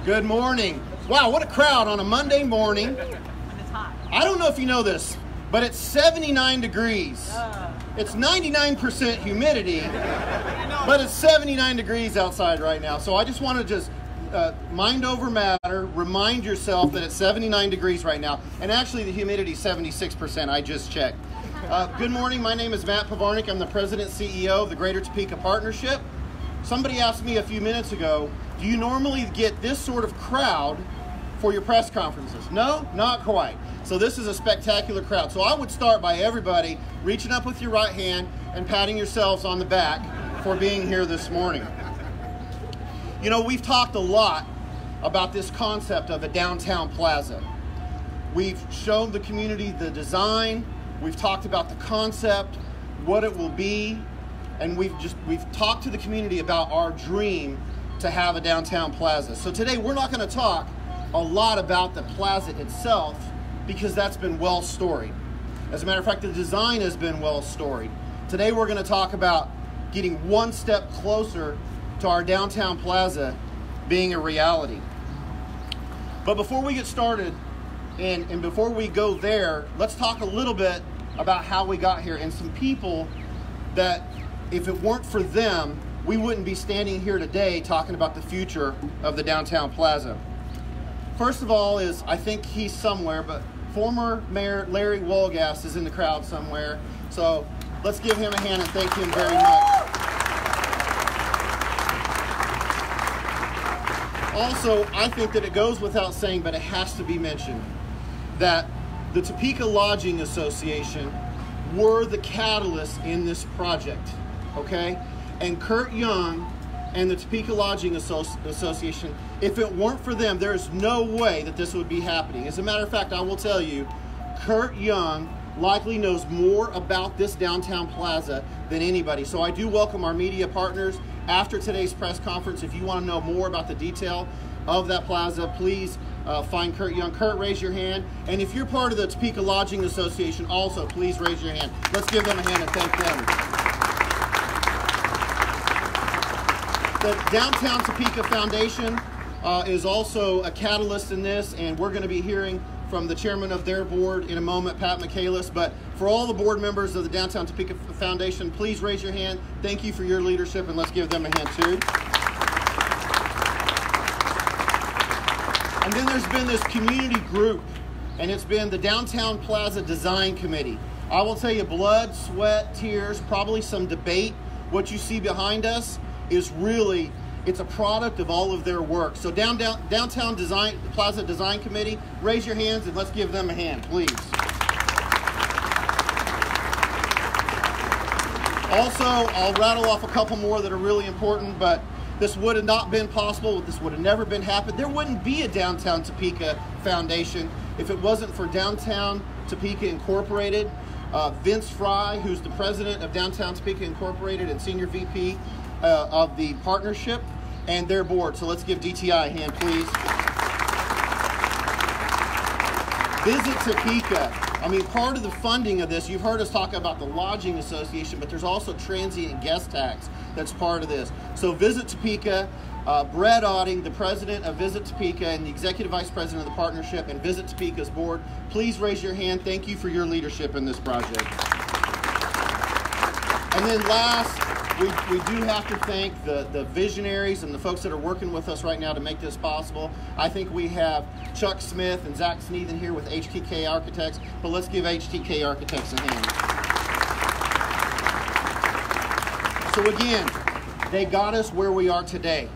Good morning. Wow, what a crowd on a Monday morning. I don't know if you know this, but it's 79 degrees. It's 99% humidity, but it's 79 degrees outside right now. So I just want to just mind over matter, remind yourself that it's 79 degrees right now. And actually the humidity is 76%, I just checked. Good morning, my name is Matt Pavarnik. I'm the President and CEO of the Greater Topeka Partnership. Somebody asked me a few minutes ago, do you normally get this sort of crowd for your press conferences? No, not quite. So this is a spectacular crowd. So I would start by everybody reaching up with your right hand and patting yourselves on the back for being here this morning. You know, we've talked a lot about this concept of a downtown plaza. We've shown the community the design, we've talked about the concept, what it will be, and we've talked to the community about our dream to have a downtown plaza. So today we're not going to talk a lot about the plaza itself because that's been well storied. As a matter of fact, the design has been well storied. Today we're going to talk about getting one step closer to our downtown plaza being a reality. But before we get started and before we go there, let's talk a little bit about how we got here and some people that if it weren't for them, we wouldn't be standing here today talking about the future of the downtown plaza. First of all is, I think he's somewhere, but former Mayor Larry Wolgass is in the crowd somewhere. So let's give him a hand and thank him very much. Also, I think that it goes without saying, but it has to be mentioned, that the Topeka Lodging Association were the catalyst in this project, okay? And Kurt Young and the Topeka Lodging Association, if it weren't for them, there's no way that this would be happening. As a matter of fact, I will tell you, Kurt Young likely knows more about this downtown plaza than anybody. So I do welcome our media partners after today's press conference. If you want to know more about the detail of that plaza, please find Kurt Young. Kurt, raise your hand. And if you're part of the Topeka Lodging Association also, please raise your hand. Let's give them a hand and thank them. The Downtown Topeka Foundation is also a catalyst in this, and we're going to be hearing from the chairman of their board in a moment, Pat Michaelis. But for all the board members of the Downtown Topeka Foundation, please raise your hand. Thank you for your leadership, and let's give them a hand too. And then there's been this community group, and it's been the Downtown Plaza Design Committee. I will tell you, blood, sweat, tears, probably some debate. What you see behind us is really, it's a product of all of their work. So Downtown Plaza Design Committee, raise your hands and let's give them a hand, please. Also, I'll rattle off a couple more that are really important, but this would have not been possible. This would have never been happened. There wouldn't be a Downtown Topeka Foundation if it wasn't for Downtown Topeka Incorporated. Vince Fry, who's the president of Downtown Topeka Incorporated and senior VP of the partnership, and their board. So let's give DTI a hand, please. Visit Topeka. I mean, part of the funding of this, you've heard us talk about the Lodging Association, but there's also transient guest tax that's part of this. So Visit Topeka, Brett Otting, the president of Visit Topeka and the executive vice president of the partnership, and Visit Topeka's board, please raise your hand. Thank you for your leadership in this project. And then last, we do have to thank the visionaries and the folks that are working with us right now to make this possible. I think we have Chuck Smith and Zach Sneathen here with HTK Architects, but let's give HTK Architects a hand. So again, they got us where we are today,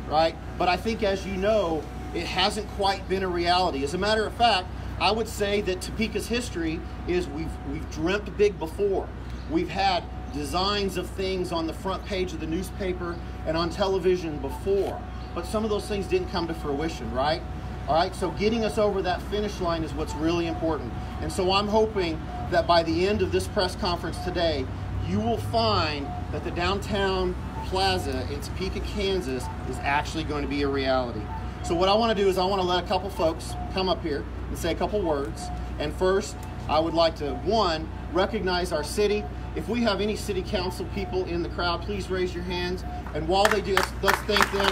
right? But I think, as you know, it hasn't quite been a reality. As a matter of fact, I would say that Topeka's history is we've dreamt big before. We've had designs of things on the front page of the newspaper and on television before, but some of those things didn't come to fruition, right? All right, so getting us over that finish line is what's really important. And so I'm hoping that by the end of this press conference today, you will find that the Downtown Plaza in Topeka, Kansas is actually going to be a reality. So what I want to do is I want to let a couple folks come up here and say a couple words. And first, I would like to, one, recognize our city. If we have any city council people in the crowd, please raise your hands. And while they do, let's thank them.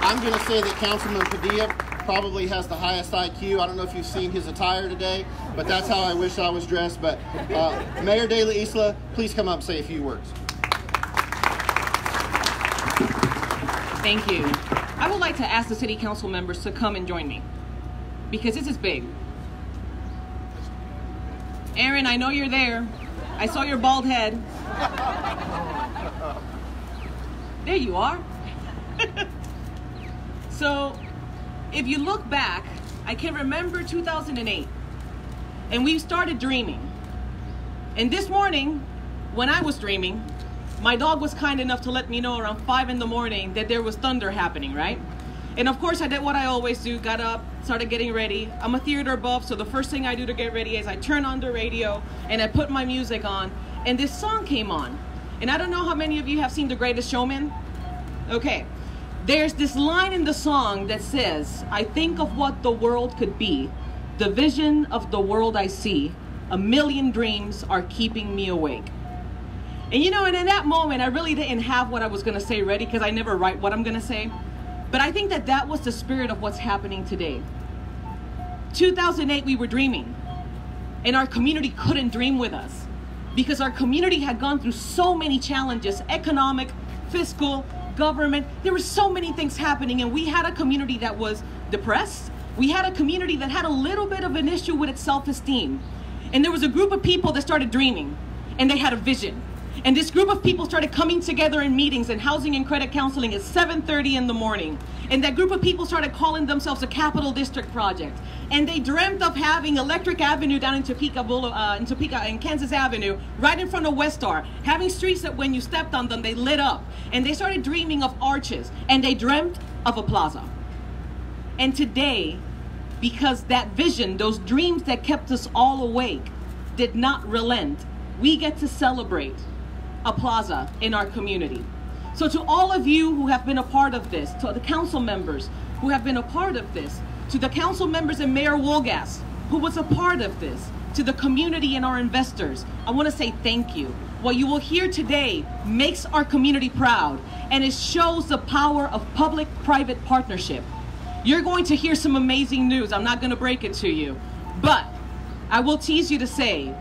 I'm going to say that Councilman Padilla probably has the highest IQ. I don't know if you've seen his attire today, but that's how I wish I was dressed. But Mayor de la Isla, please come up and say a few words. Thank you. I would like to ask the city council members to come and join me, because this is big. Aaron, I know you're there. I saw your bald head. There you are. So, if you look back, I can remember 2008, and we started dreaming. And this morning, when I was dreaming, my dog was kind enough to let me know around 5 in the morning that there was thunder happening, right? And of course, I did what I always do, got up, started getting ready. I'm a theater buff, so the first thing I do to get ready is I turn on the radio and I put my music on, and this song came on. And I don't know how many of you have seen The Greatest Showman. Okay, there's this line in the song that says, I think of what the world could be, the vision of the world I see, a million dreams are keeping me awake. And you know, and in that moment, I really didn't have what I was gonna say ready, because I never write what I'm gonna say. But I think that that was the spirit of what's happening today. 2008, we were dreaming, and our community couldn't dream with us, because our community had gone through so many challenges, economic, fiscal, government. There were so many things happening, and we had a community that was depressed. We had a community that had a little bit of an issue with its self-esteem. And there was a group of people that started dreaming, and they had a vision. And this group of people started coming together in meetings and housing and credit counseling at 7:30 in the morning. And that group of people started calling themselves a Capital District Project. And they dreamt of having Electric Avenue down in Topeka and Kansas Avenue, right in front of West Star, having streets that when you stepped on them, they lit up. And they started dreaming of arches, and they dreamt of a plaza. And today, because that vision, those dreams that kept us all awake, did not relent, we get to celebrate a plaza in our community. So to all of you who have been a part of this, to the council members who have been a part of this, to the council members and Mayor Wolgass, who was a part of this, to the community and our investors, I want to say thank you. What you will hear today makes our community proud, and it shows the power of public-private partnership. You're going to hear some amazing news. I'm not going to break it to you, but I will tease you to say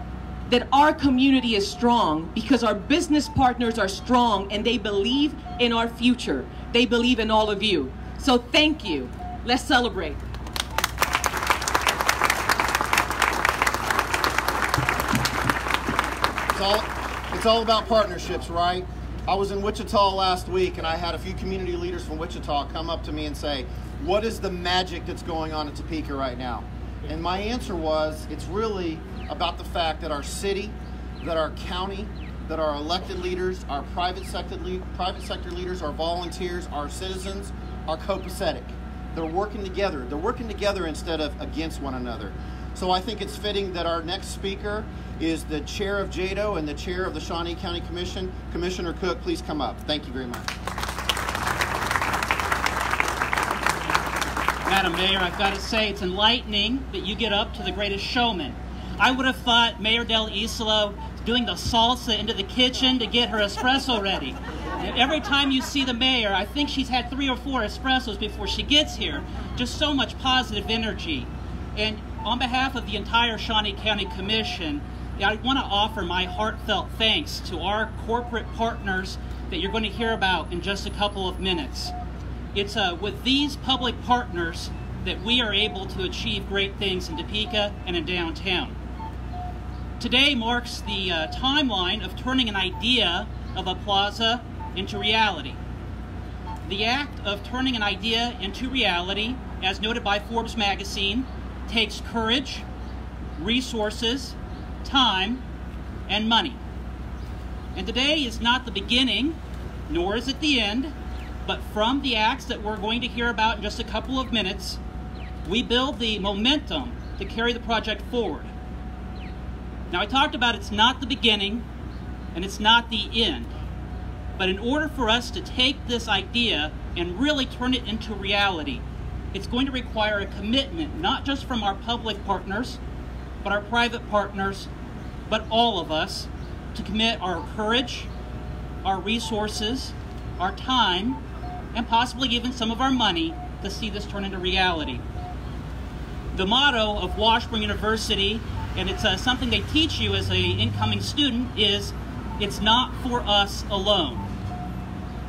that our community is strong because our business partners are strong, and they believe in our future. They believe in all of you. So thank you. Let's celebrate. It's all about partnerships, right? I was in Wichita last week, and I had a few community leaders from Wichita come up to me and say, what is the magic that's going on in Topeka right now? And my answer was, it's really about the fact that our city, that our county, that our elected leaders, our private sector leaders, our volunteers, our citizens are copacetic. They're working together. They're working together instead of against one another. So I think it's fitting that our next speaker is the chair of JADO and the chair of the Shawnee County Commission. Commissioner Cook, please come up. Thank you very much. Madam Mayor, I've got to say it's enlightening that you get up to The Greatest Showman. I would have thought Mayor Del Isla doing the salsa into the kitchen to get her espresso ready. And every time you see the mayor, I think she's had 3 or 4 espressos before she gets here. Just so much positive energy. And on behalf of the entire Shawnee County Commission, I want to offer my heartfelt thanks to our corporate partners that you're going to hear about in just a couple of minutes. It's with these public partners that we are able to achieve great things in Topeka and in downtown. Today marks the timeline of turning an idea of a plaza into reality. The act of turning an idea into reality, as noted by Forbes magazine, takes courage, resources, time, and money. And today is not the beginning, nor is it the end, but from the acts that we're going to hear about in just a couple of minutes, we build the momentum to carry the project forward. Now, I talked about it's not the beginning and it's not the end, but in order for us to take this idea and really turn it into reality, it's going to require a commitment, not just from our public partners, but our private partners, but all of us, to commit our courage, our resources, our time, and possibly even some of our money to see this turn into reality. The motto of Washburn University, and it's something they teach you as an incoming student, is "It's not for us alone."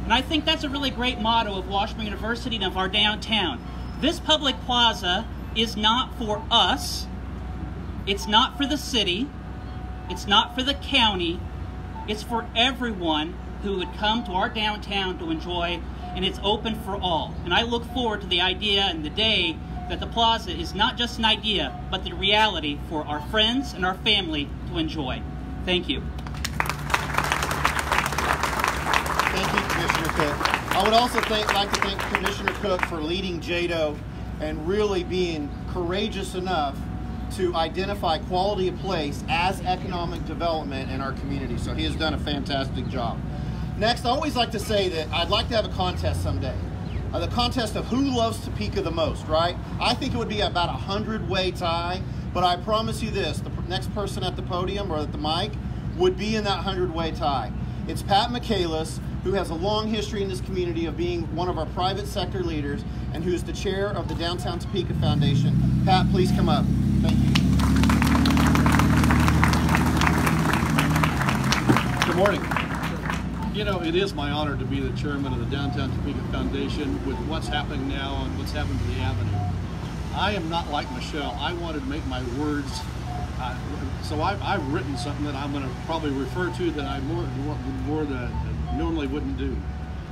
And I think that's a really great motto of Washburn University and of our downtown. This public plaza is not for us, it's not for the city, it's not for the county, it's for everyone who would come to our downtown to enjoy, and it's open for all. And I look forward to the idea and the day that the plaza is not just an idea, but the reality for our friends and our family to enjoy. Thank you. Thank you, Commissioner Cook. I would also like to thank Commissioner Cook for leading JADO and really being courageous enough to identify quality of place as economic development in our community. So he has done a fantastic job. Next, I always like to say that I'd like to have a contest someday. The contest of who loves Topeka the most, right? I think it would be about a 100-way tie, but I promise you this, the next person at the podium or at the mic would be in that 100-way tie. It's Pat Michaelis, who has a long history in this community of being one of our private sector leaders and who is the chair of the Downtown Topeka Foundation. Pat, please come up. Thank you. Good morning. You know, it is my honor to be the chairman of the Downtown Topeka Foundation with what's happening now and what's happened to the Avenue. I am not like Michelle. I wanted to make my words, so I've written something that I'm going to probably refer to that I more than normally wouldn't do.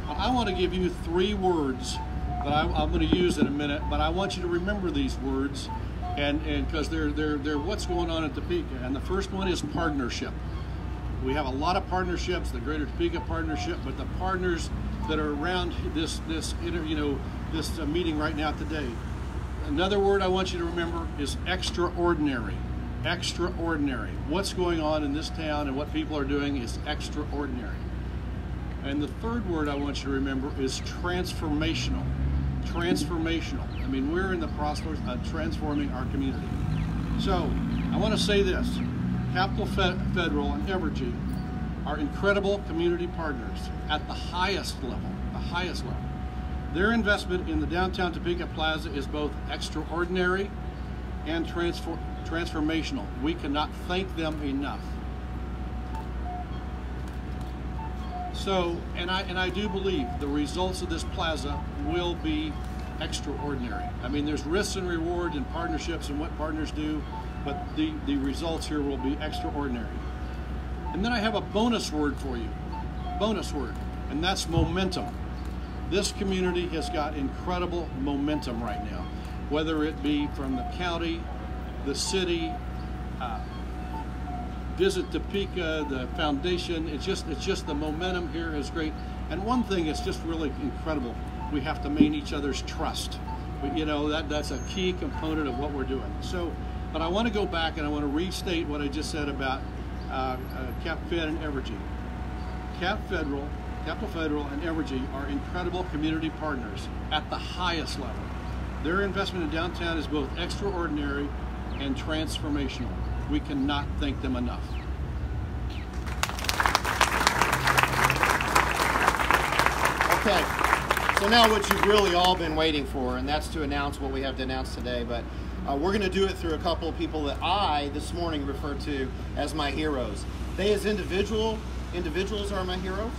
I want to give you 3 words that I'm going to use in a minute, but I want you to remember these words, and because they're what's going on in Topeka. And the first one is partnership. We have a lot of partnerships, the Greater Topeka Partnership, but the partners that are around this meeting right now today. Another word I want you to remember is extraordinary. Extraordinary. What's going on in this town and what people are doing is extraordinary. And the third word I want you to remember is transformational. Transformational. I mean, we're in the process of transforming our community. So, I want to say this. Capital Federal and Evergy are incredible community partners at the highest level, Their investment in the Downtown Topeka Plaza is both extraordinary and transformational. We cannot thank them enough. So, and I do believe the results of this plaza will be extraordinary. I mean, there's risks and rewards and partnerships and what partners do, but the results here will be extraordinary. And then I have a bonus word for you, and that's momentum. This community has got incredible momentum right now, whether it be from the county, the city, Visit Topeka, the foundation. It's just the momentum here is great. And one thing is just really incredible. We have to maintain each other's trust. You know, that's a key component of what we're doing. So, but I want to go back and I want to restate what I just said about Cap Fed and Evergy. Capital Federal and Evergy are incredible community partners at the highest level. Their investment in downtown is both extraordinary and transformational. We cannot thank them enough. Okay, so now what you've really all been waiting for, and that's to announce what we have to announce today, but we're going to do it through a couple of people that I, this morning, refer to as my heroes. They as individuals are my heroes,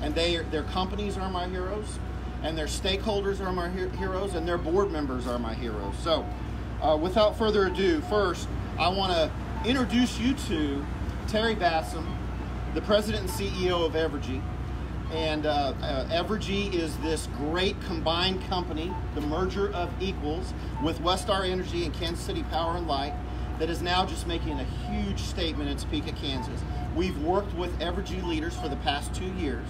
and their companies are my heroes, and their stakeholders are my heroes, and their board members are my heroes. So, without further ado, first, I want to introduce you to Terry Bassam, the president and CEO of Evergy. And Evergy is this great combined company, the merger of equals, with Westar Energy and Kansas City Power and Light, that is now just making a huge statement in Topeka, Kansas. We've worked with Evergy leaders for the past 2 years,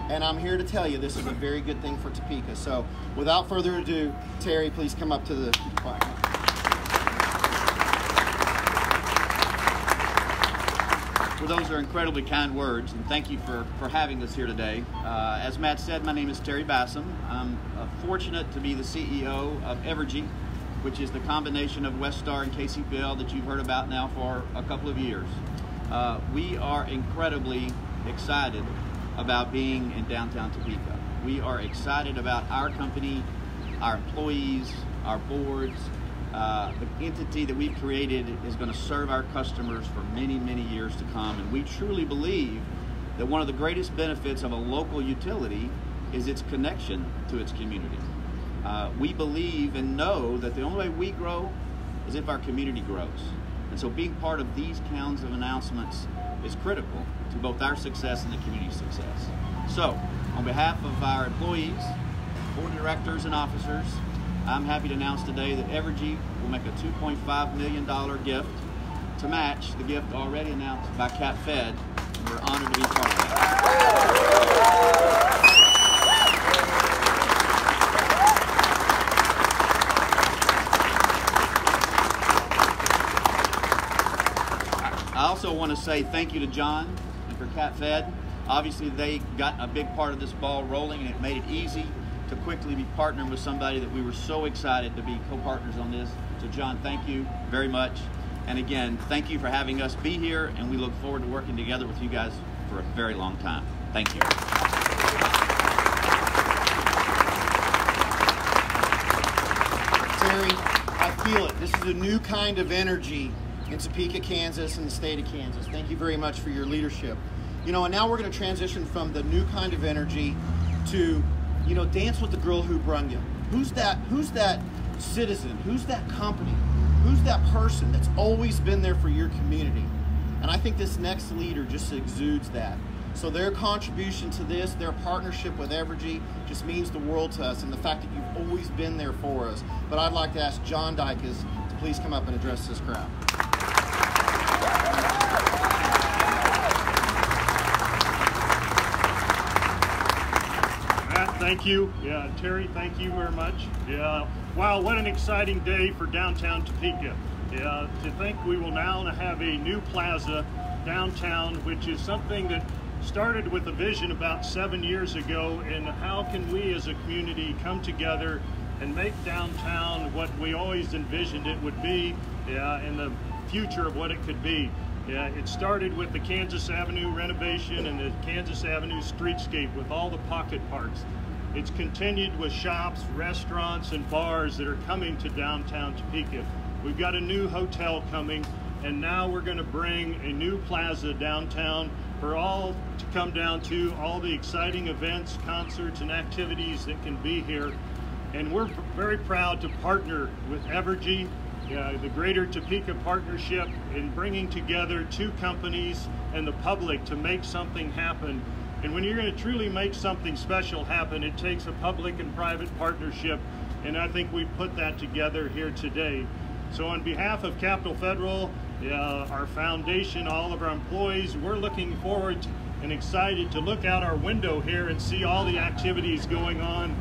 and I'm here to tell you this is a very good thing for Topeka. So without further ado, Terry, please come up to the platform. Well, those are incredibly kind words, and thank you for having us here today. As Matt said, my name is Terry Bassam. I'm fortunate to be the CEO of Evergy, which is the combination of Westar and KCPL that you've heard about now for a couple of years. We are incredibly excited about being in downtown Topeka. We are excited about our company, our employees, our boards. The entity that we've created is going to serve our customers for many, many years to come. And we truly believe that one of the greatest benefits of a local utility is its connection to its community. We believe and know that the only way we grow is if our community grows. And so being part of these kinds of announcements is critical to both our success and the community's success. So, on behalf of our employees, board of directors, and officers, I'm happy to announce today that Evergy will make a $2.5 million gift to match the gift already announced by Cap Fed. We're honored to be part of that. I also want to say thank you to John and for Cap Fed. Obviously, they got a big part of this ball rolling, and it made it easy to quickly be partnering with somebody that we were so excited to be co-partners on this. So John, thank you very much. And again, thank you for having us be here, and we look forward to working together with you guys for a very long time. Thank you. Terry, I feel it. This is a new kind of energy in Topeka, Kansas, and the state of Kansas. Thank you very much for your leadership. You know, and now we're going to transition from the new kind of energy to, you know, dance with the girl who brung you. Who's that citizen? Who's that company? Who's that person that's always been there for your community? And I think this next leader just exudes that. So their contribution to this, their partnership with Evergy, just means the world to us, and the fact that you've always been there for us. But I'd like to ask John Dykes to please come up and address this crowd. Thank you. Yeah, Terry, thank you very much. Yeah, wow, what an exciting day for downtown Topeka. Yeah, to think we will now have a new plaza downtown, which is something that started with a vision about 7 years ago, and how can we as a community come together and make downtown what we always envisioned it would be, in the future of what it could be. Yeah, it started with the Kansas Avenue renovation and the Kansas Avenue streetscape with all the pocket parks. It's continued with shops, restaurants, and bars that are coming to downtown Topeka. We've got a new hotel coming, and now we're going to bring a new plaza downtown for all to come down to, all the exciting events, concerts, and activities that can be here. And we're very proud to partner with Evergy, the Greater Topeka Partnership, in bringing together two companies and the public to make something happen. And when you're going to truly make something special happen, it takes a public and private partnership, and I think we put that together here today. So on behalf of Capital Federal, our foundation, all of our employees, we're looking forward and excited to look out our window here and see all the activities going on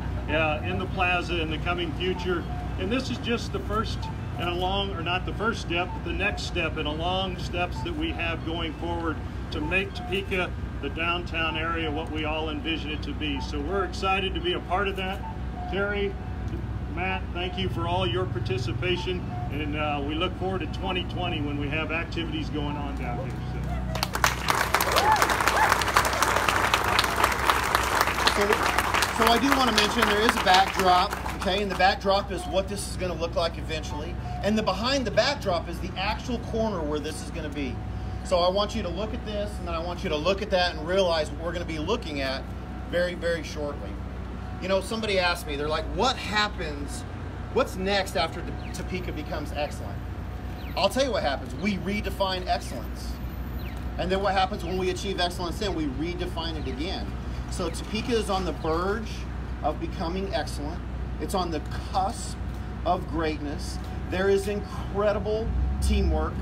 in the plaza in the coming future. And this is just the first and a long, or not the first step, but the next step in a long steps that we have going forward to make Topeka, the downtown area, what we all envision it to be. So we're excited to be a part of that. Terry, Matt, thank you for all your participation, and we look forward to 2020 when we have activities going on down here. So I do want to mention there is a backdrop, okay, and the backdrop is what this is going to look like eventually, and behind the backdrop is the actual corner where this is going to be. So I want you to look at this, and then I want you to look at that and realize what we're going to be looking at very, very shortly. You know, somebody asked me, they're like, what happens, what's next after Topeka becomes excellent? I'll tell you what happens. We redefine excellence. And then what happens when we achieve excellence, then we redefine it again. So Topeka is on the verge of becoming excellent. It's on the cusp of greatness. There is incredible teamwork.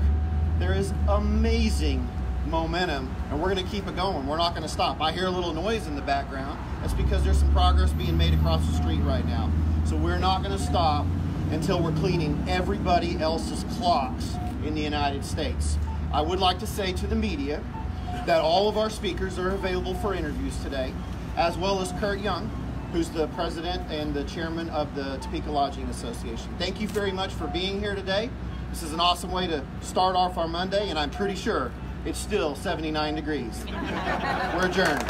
There is amazing momentum, and we're going to keep it going. We're not going to stop. I hear a little noise in the background. That's because there's some progress being made across the street right now. So we're not going to stop until we're cleaning everybody else's clocks in the United States. I would like to say to the media that all of our speakers are available for interviews today, as well as Kurt Young, who's the president and the chairman of the Topeka Lodging Association. Thank you very much for being here today. This is an awesome way to start off our Monday, and I'm pretty sure it's still 79 degrees. We're adjourned.